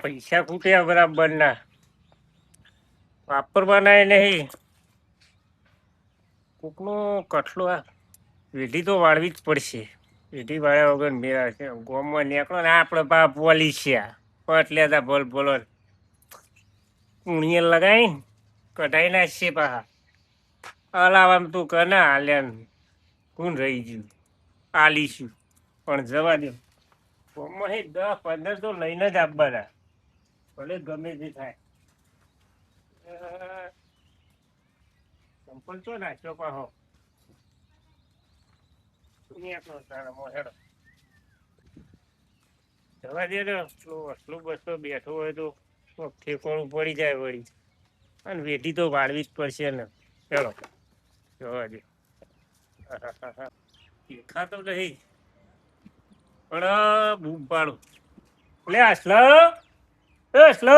પૈસા ખૂટ્યા બરાબર ના વાપરવાના નહીં. કોકનો કઠલો આ વેઢી તો વાળવી જ પડશે. વેઢી વાળ્યા વગર મેળા છે. ગોમમાં નીકળો ને આપણે બાપ બોલી છે પટ લેતા બોલ બોલો કુણીએ લગાવીને કઢાઈ નાખશે પાહા. અલાવામ તું કના હાલ્યા કોણ રહી ગયું આલીશું પણ જવા દે. ગોમમાં 10-15 તો લઈને જ આપવાના ભલે ગમે તે થાય. સંપલ તો નાખ્યો પાહો જવા દે ને. અસલું બસતો બેઠો હોય તો ઠેકોણું પડી જાય વળી. અને વેઠી તો વાળવી જ પડશે ને. ચલો જવા દે. દેખાતો નહીં પણ બૂમ પાડું. લે અસલો એ અસલો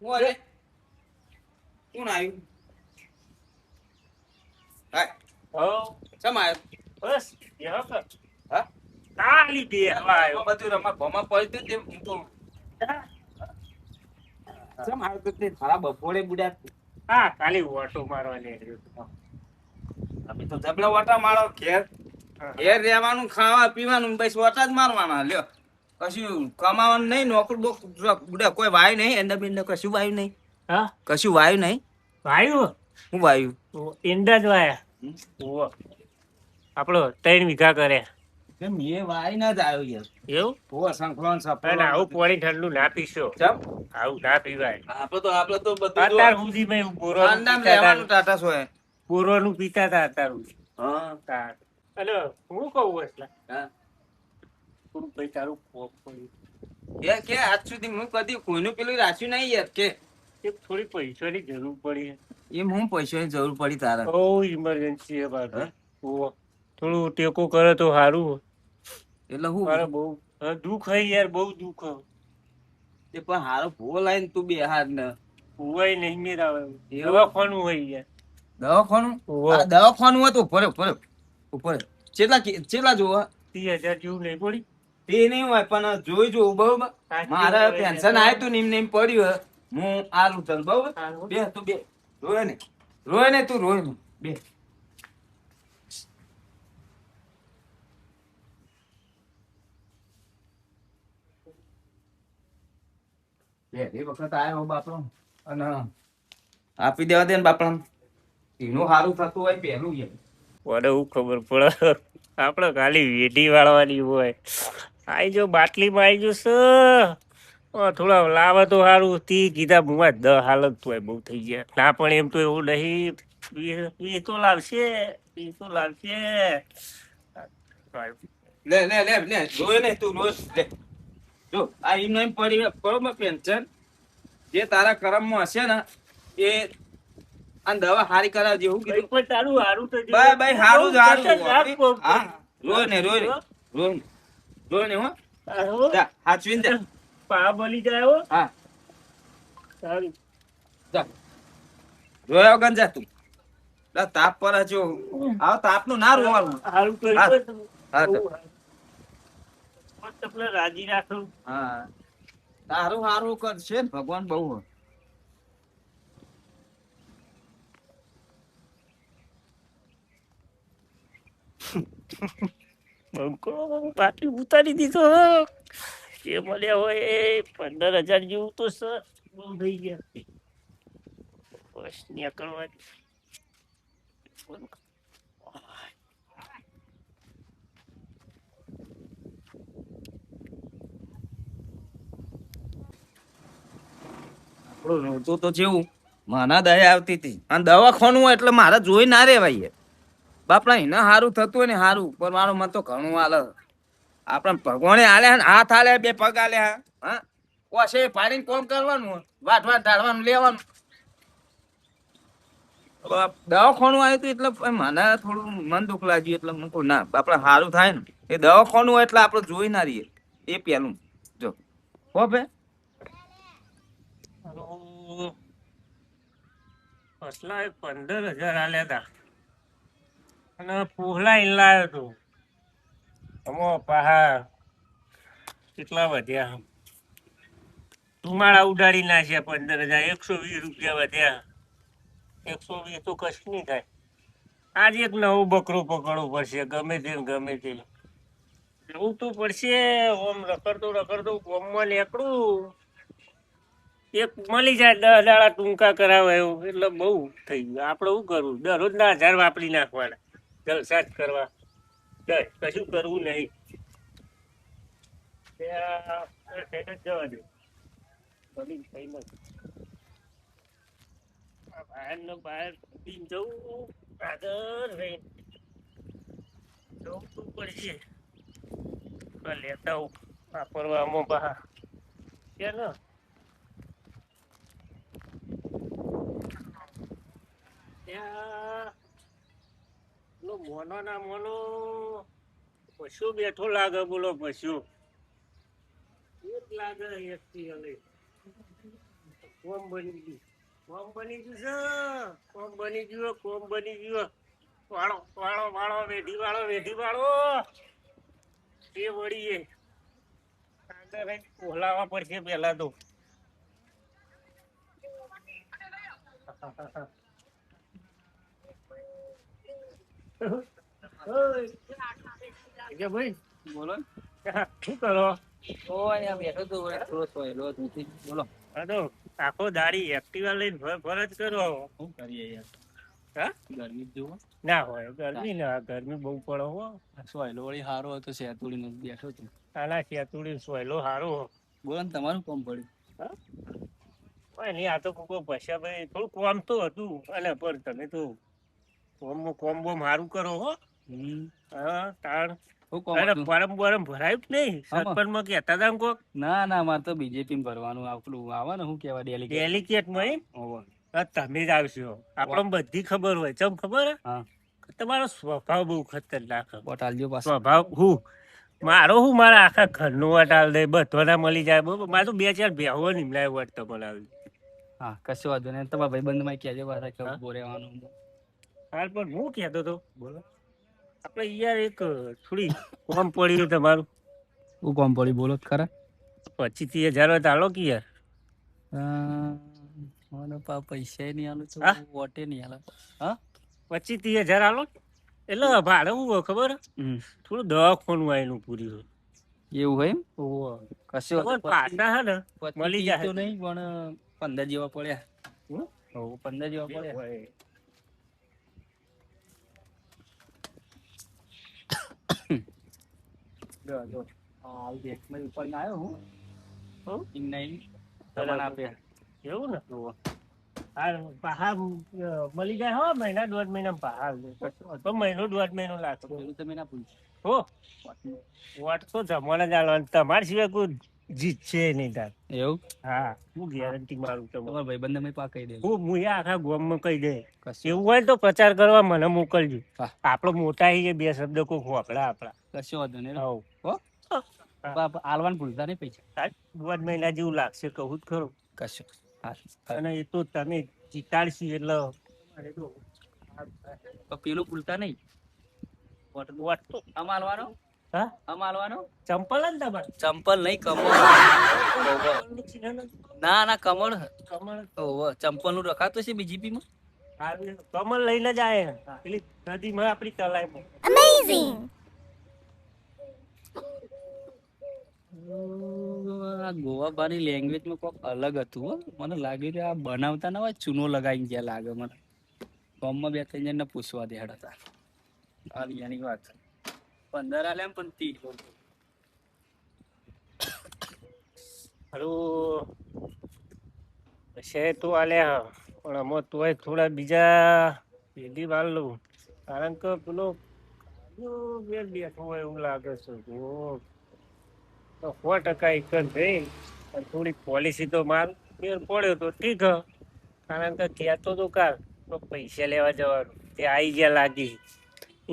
કોણ આવ્યું? હો ચમ આવ્યો? બસ બેહો કર. હા તાલી બે હવા આવ્યો. બધું રમા ભમા પડ્યું તેમ હું તો ચમ આવ્યો તો તે ખરા બપોરે બુડા. હા ખાલી ઓટો મારવાની રહ્યો. અમે તો જબલા વાટા મારો ઘેર ઘેર રહેવાનું ખાવા પીવાનું બસ વાટા જ મારવાના લ્યો. કશું કમાવાનું નહીં નોકરી બુડા કોઈ વાયુ નહીં એંડા બિંડા કશું વાયુ નહીં. હા કશું વાયુ નહીં. વાયુ હું વાયુ ઈંડા જ વાયા. આપણો 3 વીઘા કરે કેમ એ વાય ના જ આવ્યો યાર. એવું ઓ સંકલન અને આવું પાણી ઠંડુ ના પીશો. ચમ આવું ના પીવાય. આપણે તો બધું અત્યાર સુધી મેં આંડામ લેવાનું ટાટા સોય. બોરોનું પીતા હતા અત્યાર સુધી. હા અને હું કહું એટલે હા થોડું ભાઈ તારું કોક પડ્યું. કે આજ સુધી હું કદી કોઈનું પેલું રાખ્યું નહીં યાર કે એક થોડી પૈસાની જરૂર પડી. એમ હું પૈસાની જરૂર પડી તારે? બહુ ઇમરજન્સી છે બાપા. થોડું ટેકો કરે તો સારું. એટલે હું મારે બહુ દુઃખ હે યાર, બહુ દુઃખ હે. તે પણ હારો ભૂવો લાઈન તું બે હાથ ને હોવાય નહીં મેરાવે. દવાખાનું હોય યાર. દવાખાનું? હોવે. આ દવાખાનું હોય તો ઉપર ચેટલા જોવા? 30,000 જેવું નહીં પડી. તે નહીં હોય પણ જોઈ જોવું બરોબર. મારે પેન્શન આવ્યું તું નીમ નીમ પડ્યું હું આલું તને બરોબર. બે તું બે રોય ને તું રોય ને બે. બે વખત આવ્યો બાપડો અને આપી દેવા દે ને બાપડા. એનું સારું થતું હોય પહેલું યાર. મને હું ખબર પડે આપણે ખાલી વેઢી વાળવાની હોય. આઈ જો બાટલીમાં આવી જશે. થોડા લાવે તો સારું. તી કીધા મુવા 10 હાલત હોય બહુ થઈ ગયા. ના પણ એમ તો એવું નહીં. એ તો લાવશે એ તો લાવશે. લે રોય ને તું રોય લે. જો આ એમ એમ પડી બરોબર પેન્શન જે તારા કરમમાં હશે ને એ આ દવા હારી કરાવ જેવું કીધું. પણ તારું હારું તો બાય હારું જ હારું. હા રોય ને હો. જા હાચવીને જા. પા બળી જાય હો. હા સારું જા રોયા વગર જા તું. તાપ પર જો આવ તાપનું ના રોવાનું. હારું તો હા તો પેલા રાજી રાખું. હા તારું હારું કરશે ને ભગવાન બહુ. બંકો બાટલી ઉતારી દીધો. જે મળ્યા હોય એ 15,000 જેવું તો સર બહુ થઈ ગયા. બસ નીકળવાની. રોતું તો જેવું મને દયા આવતી હતી અને દવાખાનું હોય એટલે મારે જોઈ ના રેવાય બાપડા. એને સારું થતું હોય ને સારું પણ મારું મન તો ઘણું હાલે. આપણે ભગવાને હાલ્યા હાથ હાલ્યા બે પગ હાલ્યા. હા કોશે પાડીને કોમ કરવાનું વાટ ઢાળવાનું લેવાનું. દવાખાનું આવ્યું હતું એટલે મને થોડું મન દુઃખ લાગ્યું એટલે હું કહું ના આપડે સારું થાય ને એ દવાખાનું હોય એટલે આપડે જોઈ ના રહીએ એ પેલું જો હો ભાઈ. ફસલા 15,000 આલ્યા હતા અને પોહલા લાવ્યો હતો. અમો પહા કેટલા વધ્યા. ધુમાડા ઉડાડી નાખ્યા 15,000 120 રૂપિયા વધ્યા 120 તો કશું નહીં થાય આજે એક નવું બકરું પકડવું પડશે ગમે તે ને ગમે તે જવું તો પડશે ઓમ રખડતો ગોમમાં નીકળું એક મળી જાય 10 દાડા ટૂંકા કરાવે એવું એટલે બહુ થઈ ગયું આપણે શું કરવું દરરોજના 1000 વાપરી નાખવાના જલસા જ કરવા બસ કશું કરવું નહીં ત્યાં જવા દે બની થઈ નથી બહાર ને બહાર જવું આગળ રહી જવું તો પડશે લેતા આવું વાપરવામાં બહાર છે ને ત્યાં પેલો મોનો ના મોનો પશુ બેઠો લાગે બોલો પશુ એક લાગે એકથી હવે કોમ બની ગયું કોમ બની ગયું છે કોમ બની ગયો વાળો વાળો વાળો વેઢી વાળો એ વળીએ આગળ ઓલાવા પડશે પેલા તો ભાઈ બોલો શું કરો બેઠો તો થોડો સોયલો હતી બોલો હા તો આખો દાડી એક્ટિવા લઈને ફર જ કરો શું કરીએ યાર હા ગરમી જુઓ ના હોય ગરમી બહુ પડે હો સોયલો વળી સારો હતો શેતુડી બેઠો હતો આના ખેતુડી સોયલો સારો બોલો ને તમારું કોમ પડ્યું હા નહીં આ તો કોઈ પૈસા ભાઈ થોડું કોમ તો હતું અને પણ તમે તો કોમ બોમ સારું કરો હો હા તાણ પરમ ભરાયું જ નહીં સરપંચમાં કહેતા હતા કોક ના મારે તો બીજેપી ભરવાનું આપણું આવે ને શું કેવાય ડેલિકેટમાં તમે જ આવશો આપણને બધી ખબર હોય ચમ ખબર તમારો સ્વભાવ બહુ ખતરનાક સ્વભાવ મારો મારા આખા ઘરનું વટાલ દે બધાના મળી જાય મારે તો 2-4 ભેહો નિમલાય વટ બનાવી હા કશો વાંધો નહીં તમારા ભાઈબંધ માં કહેજો પાછા કેવું બોરેવાનું હાલ પણ હું કહેતો હતો બોલો આપણે યાર એક થોડી કોમ પડી તમારું શું કોમ પડી બોલો ખરા 25,000 હોય તાલો કે યાર મને પૈસા નહીં આલું તો વોટે નહીં આલે હા 25,000 આલો એટલે ભાડે હું ખબર થોડું દવાખાનું આવેલું પૂરી એવું હોય કશો પાછા હે ને મળી જાય નહીં પણ 15 જેવા પડ્યા 15 જેવા પડ્યા ઉપર ના આવ્યો હું આપ્યા એવું ને પહાડ મળી જાય હો મહિના 1.5 મહિના પહાડ તો મહિનો 1.5 મહિનો લાગતો તમે ના પૂછ્યું હો વોટ તો જમવાને જ આલવાનું તમારા સિવાય કોઈ જીત છે નહીં તાર એવું હા હું ગેરંટી મારું તમારા ભાઈબંધ મેં પા કહી દે હું આખા ગામમાં કહી દે એવું હોય તો પ્રચાર કરવા મને મોકલજો આપડે મોટા આવીએ 2 શબ્દ કોઈ હોપડા આપડા કશો વાંધો નહીં હો આલવાન ભૂલતા નહીં પૈસા 1.5 મહિના જેવું લાગશે કહું જ ખરું કશું અને એ તો તમે જીતાડશી એટલે પેલું ભૂલતા નહીં વોટ તો અમાલવાનો હા અમાલવાનો ચંપલ જ તમારે ચંપલ નહીં કમળ ના કમળ ચંપલ નું રખાતો છે બીજીપી માં કમળ લઈને જ આવે પેલી નદીમાં આપણી તલાઈમાં ગોવાબાની લેંગ્વેજ માં કોક અલગ હતું મને લાગ્યું કે આ બનાવતા ના હોય ચૂનો લગાવી ગયા લાગે મને ગામમાં 2-3 જણ ને પૂછવા દે હતા એની વાત 15 આલે પણ 30 હાલો છે તો આલ્યા પણ આમાં તોય થોડા બીજા પેલી વાર લઉં કારણ કે પેલો બેઠો હોય એવું લાગે છે 100% એક જ થઈ થોડી પોલિસી તો માર મેળ પડ્યો તો ઠીક કારણ કે કહેતો તો કાલ તો પૈસા લેવા જવાનું તે આવી ગયા લાગી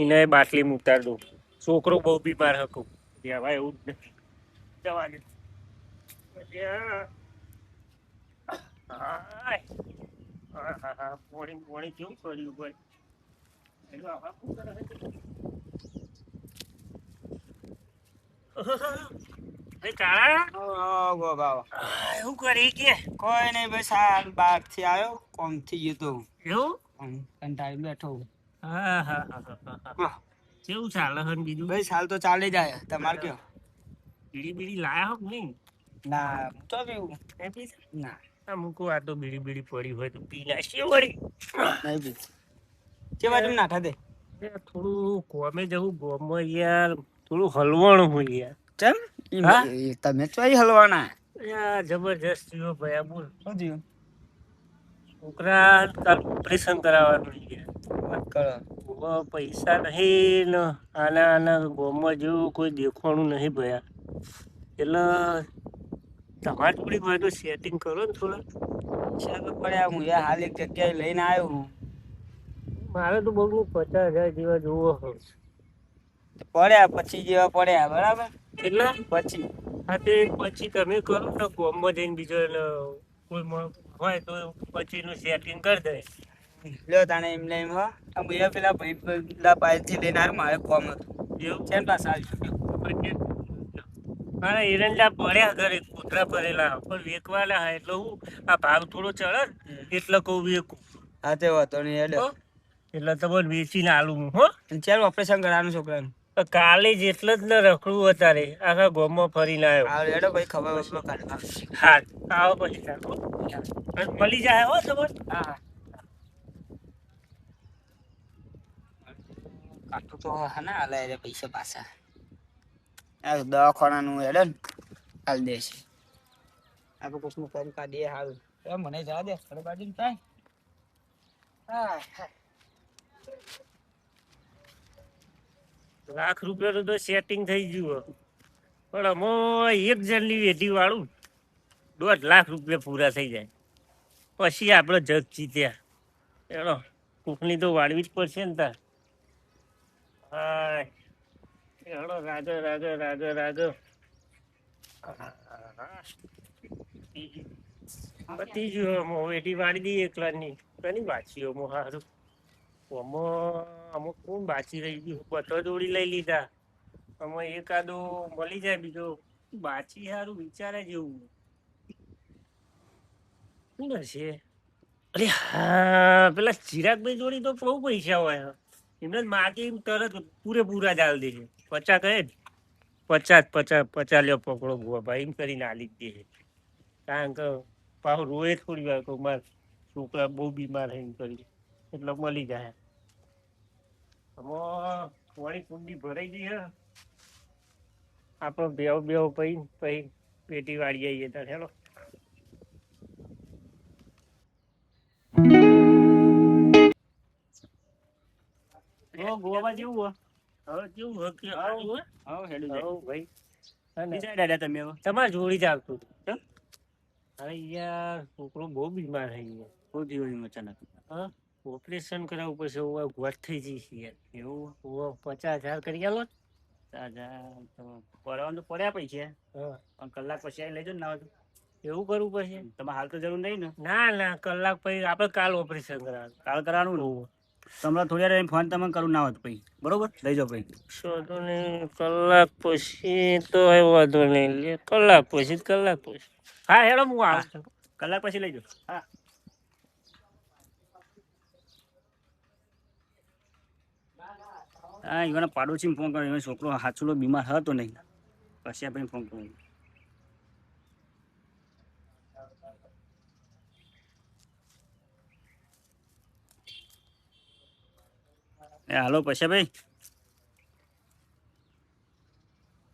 એને બાટલી ઉતાર દઉં છોકરો બહુ બીમાર હતું ત્યાં એવું જ નથી જવા દે પોણી કેવું કર્યું ભાઈ ભાઈ કાળા એવું કરી કે કોઈ નહીં બસ આ બહાર થી આવ્યો કોમ થી ગયો તો એવું કંટાળી બેઠો હા હા હા હા હા કેવું ચાલે હન બીજું બસ હાલ તો ચાલી જાય તમારે કયો બીડી બીડી લાયા હો કે નહીં ના તો પીવું નહીં પીતા? ના આ મૂકું આ તો બીડી બીડી પડી હોય તો પી નાખીએ વળી નહીં પીવું કે બાજુ નાખા દે એ થોડું કોમે જવું ગોમાં યાર થોડું હલવાણું હોય યાર ચમ હા? તમે ચોઈ હલવાના યાર જબરજસ્ત થયો ભયા બોલ શું થયું છોકરા કાલ ઓપરેશન કરાવવાનું છે વાત કરો હવે પૈસા નહીં ને આના ગોમાં જેવું કોઈ દેખવાનું નહીં ભયા એટલે તમારી થોડી હોય તો સેટિંગ કરો ને થોડા ચાલો પડ્યા હું યાર હાલ એક જગ્યાએ લઈને આવ્યો હું મારે તો બહુ 50,000 જેવા જોવો હોય પડ્યા પછી જેવા પડ્યા બરાબર કેટલા પછી હા તે પછી તમે કરો ને ગોમાં જઈને બીજો કોઈ હોય તો પછીનું સેટિંગ કરી દે લ્યો તાણે એમને એમ હો આ બે પેલા ભાઈ પેલા પાસેથી લઈને આવ્યો મારે કોમ હતું એવું છે ને પાછા આવજો મારા એરંડા પડ્યા ઘરે કૂતરા ભરેલા પણ વેકવાના હા એટલે હું આ ભાવ થોડો ચડે ને એટલે કહું વેકું હા તે વાતો નહીં હેડો હો? એટલે તમારે વેચીને આલું હું હો ચાલ ઓપરેશન કરાવવાનું છોકરાનું કાલે જ એટલે જ ન રખડું અત્યારે આખા ગામમાં ફરીને આવ્યો હા હેડો ભાઈ ખબર વબર કાઢવા હા આવો પછી ચાલો અને મળી જાય હો તમારે હા હા કાઢું તો હા ના હાલે રે પૈસા પાછા આ દવાખાનાનું હેડે ને હાલ દેશે આપણે કોશનું ફોર્મ કાઢીએ હાલ મને જવા દે ઘરે બાજુ થાય લાખ રૂપિયાનું તો સેટિંગ થઈ ગયું પણ અમે એક જણની વેઠી વાળું 1.5 લાખ રૂપિયા પૂરા થઈ જાય પછી આપણે જગ જીત્યા એનો કૂકની તો વાળવી જ પડશે ને તાર હા એનો રાજો રાજો રાજો રાજો પતી ગયું વેઠી વાળી દઈએ એકલાની કની બાચીઓ હારું અમુક કોણ બાચી રહી ગયું બધો જોડી લઈ લીધા અમે એકાદો મળી જાય બીજો બાચી સારું વિચારે જેવું શું હશે અરે હા પેલા ચિરાગભાઈ જોડી તો બહુ પૈસા હોય એમને માગે એમ તરત પૂરેપૂરા જ આલ દે છે 50 કહે જ 50 લ્યો પકડો ભુવા ભાઈ એમ કરીને આલી જ દે છે કારણ કે પાછું રોએ થોડી વાર કહું મારા છોકરા બહુ બીમાર છે એમ કરી એટલે મળી જાય વળી કુંડી ભરાઈ ગઈ હે આપણો બેવ પછી પેટી વાળી આવીએ તાર હેલો ગોવામાં જેવું હવે કેવું હવે ભાઈ તમારે જોડી જ આવતું અરે યાર છોકરો બહુ બીમાર થઈ ગયો શું થયું અચાનક હા ઓપરેશન કરાવવું પડશે વાત થઈ જઈશ યાર એવું 50,000 કરી આલો 50,000 પડવાનું તો પડ્યા પૈસા પણ કલાક પછી આવી લેજો ને ના એવું કરવું પડશે તમારે હાલ તો જરૂર નહીં ને ના કલાક પછી આપણે કાલ ઓપરેશન કરાવવાનું કાલ કરવાનું ને તમને થોડી વાર ફોન તમે કરું ના હોત પછી બરોબર લઈ જાઓ પછી વાંધો નહીં કલાક પછી તો વાંધો નહીં લે કલાક પછી હા હેડો હું આવું છું કલાક પછી લઈ જાઓ હા હા એવાના પાડોશી ફોન કર્યો એનો છોકરો હાચુલો બીમાર હતો નહીં પછી આપણે ફોન કર્યો હાલો પછી ભાઈ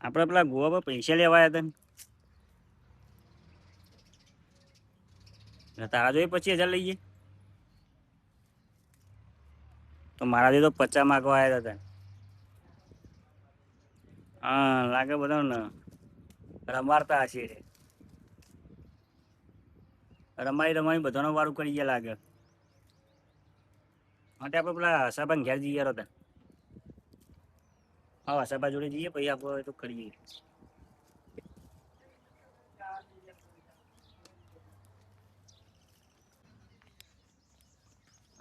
આપણે પેલા ગોવા પર પૈસા લેવા આવ્યા હતા તારા જોઈએ 25,000 લઈએ તો મારા જોઈ તો 50 માગવા આવ્યા હતા હા લાગે બધા ને રમાડતા હશે રમાઈ બધાનો વારું કરી ગયા લાગે માટે આપણે પેલા હસાબાન ઘેર જઈએ હતા હા હસાબા જોડે જઈએ પછી આપણે તો કરીએ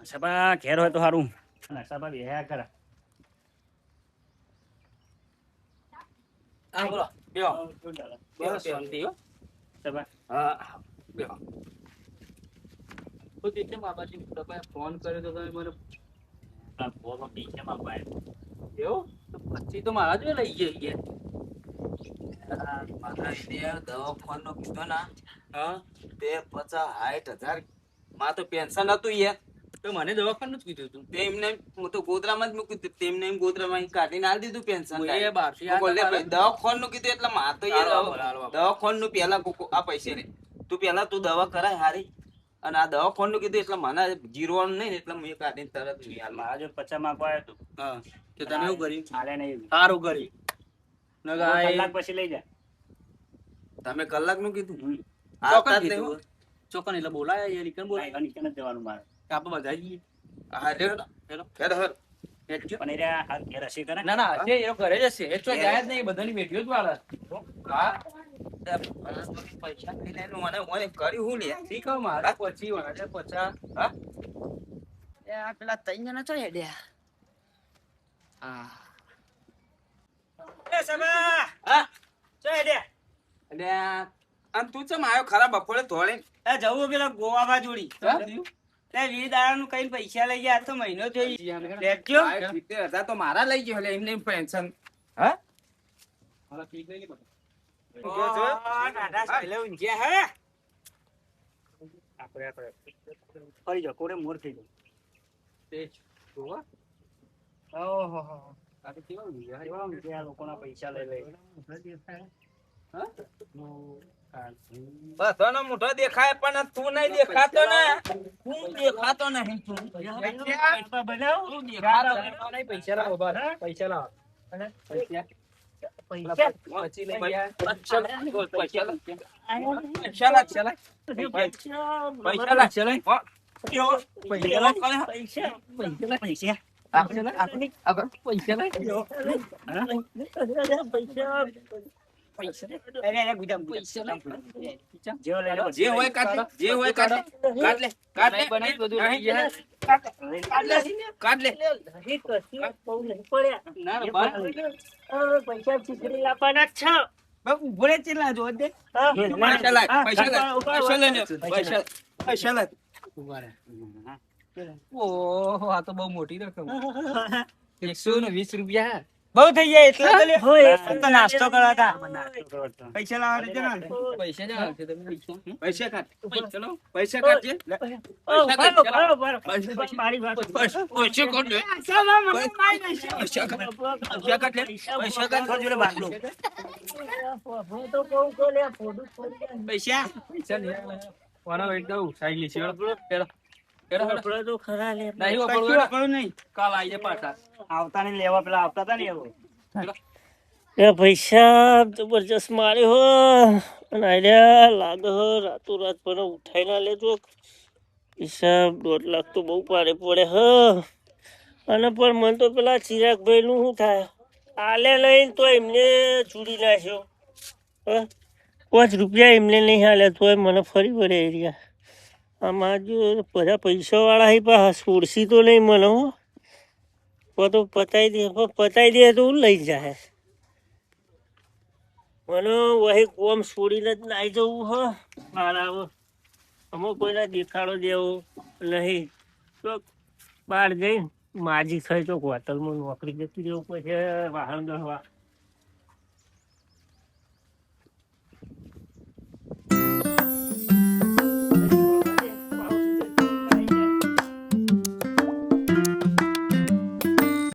હસાબા ઘેર હોય તો સારું હસાબા બેહ્યા ખરા હા બોલો બેહો શાંતિ હો. તમે હા બેહો. તો એટલે બાબાજી તમે ફોન કર્યો તો તમે મને આ ફોનમાં પૈસામાં પાય. એવું તો પછી તો મારા જોડે લઈ જઈએ. મારા ઇન્ડિયા દવાખાનો કીધો ના હા તે 50-60 હજાર માં તો પેન્શન હતું યાર. તો મને દવાખાનું જ કીધું હતું. તેમને હું તો ગોધરામાં જ મૂક્યું હતું. તેમને એમ ગોધરામાં અહીં કાઢીને આલી દીધું પેન્શન. હું એ બહારથી આ દવાખાનું કીધું એટલે માં તો યાર દવાખાનું પેલા આ પૈસે રે તું પેલા તું દવા કરાય હારી અને આ દવાખાનું કીધું એટલે મને જીરવાનું નહીં ને એટલે મેં કાઢીને તરત લઈ આલ્યું. મારા જો 50 માં પાય હતું. હા તો તમે એવું કર્યું? હાલે નહીં. સારું કર્યું. નગાય કલાક પછી લઈ જા. તમે કલાક નું કીધું હમ. આવતા ચોકન જ નહીં કીધું. ચોકન એટલે બોલાય યાર ઈકન બોલાય. આ નીચે નથી જવાનું મારે. આપણે બધા જઈએ. હા હેડો હેલો. હેડો હેડો. હેડજો. પણ એ રહ્યા હાલ ઘેર હશે કરે. ના ના હશે એ ઘરે જ હશે. એ તો જાય જ નહીં બધાની બેઠીઓ જ વાળા. હા પૈસા લઈ લે મને કર્યું હું લે ઠીક હો મારા પછી વાળા 50. હા એ આ પેલા 3 જણા ચો હેડ્યા. હા એ સમા હા ચો હેડ્યા. અને આમ તું ચમ આવ્યો ખરા બપોરે ધોળે એ જવું પેલા ગોવામાં જોડી. હા? તે 20 દાડાનું કઈ પૈસા લઈ ગયા. આ તો મહિનો થઈ લેજો. 70,000 તો મારા લઈ ગયો એટલે એમને પેન્શન હા મારા ઠીક નહીં બધા. દાદા સાલે ઊંઘ્યા હે. આપણે ફરી જાઓ કોરે મોર થઈ જાઓ. તે જ. જોવા? ઓહો આ તો કેવા ઊંઘ્યા? કેવા ઊંઘે આ લોકોના પૈસા લઈ લઈ. હા? બધાનો મોઢો દેખાય પણ તું નહીં દેખાતો ને તું દેખાતો નહીં તું બનાવ. પૈસા લાવો બાર. પૈસા લાવો. પૈસા પૈસા પછી લઈ ગયા. પૈસા લાગ પૈસા પૈસા લાગ પૈસા પૈસા લાગ પૈસા લઈ. પૈસા પૈસા અરે ગુજામ જેવો લઈ લો. જે હોય કાઢ લે જે હોય કાઢ લે કાઢ લે કાઢ લે બનાવી બધું લઈ ગયા. કાઢ લે ના ના બાર. પૈસા ચીકરી આપવાના જ છે. ભૂલે ચેલા જો દે. પૈસા લાગ પૈસા લાગ પૈસા લે ને પૈસા પૈસા લાગ ઉભા રહે. ઓહો આ તો બહુ મોટી રકમ. 120 રૂપિયા. બહુ થઈ જાય એટલે તો લે. હોય. તો નાસ્તો કરવા તા. નાસ્તો કરો છો. પૈસા લાવવા દે ના. પૈસા જ આવશે તમે પૈસા. પૈસા કાઢ પૈસા લાવો. પૈસા કાઢજે મારી વાત પૈસા કાઢ લે સામા મને માઈ નઈ. પૈસા કાઢ પૈસા કાઢ લે પૈસા કાઢ જોડે બાટલો. તો કહું તો લે ફોટો પૈસા પૈસા નહીં આવે. વાળા એકદમ સાઈડ લીધી. પેલો પેલો આપણે તો ખરા લે. નહીં કશું વાપરવું. કરું નહીં. કાલ આવીએ પાછા. આવતા ને લેવા પેલા આવતા હતા ને એવો. એ પૈસા જબરજસ્ત મારે હો અને આર્યા લાગે હો રાતોરાત પણ ઉઠાઈ ના લેજો. હિસાબ 1.5 લાખ તો બહુ પાડે પડે હ. અને પણ મને તો પેલા ચિરાગભાઈ નું શું થાય આલે લઈને તો એમને ચૂડી નાખ્યો. 5 રૂપિયા એમને નહીં હાલે તોય મને ફરી વળે એરિયા. આમાં જો બધા પૈસા વાળા પાછા છોડસી તો નહીં મને હો. તો પતાઈ દે તો લઈ જાય. મને વહી કોમ છોડીને જ નાઈ જવું હ મારા. અમુક કોઈને દેખાડો દેવો નહીં તો બહાર જઈ માજી થઈ તો હોટલમાં નોકરી જતી રહેવું પછી વાહન ગણવા.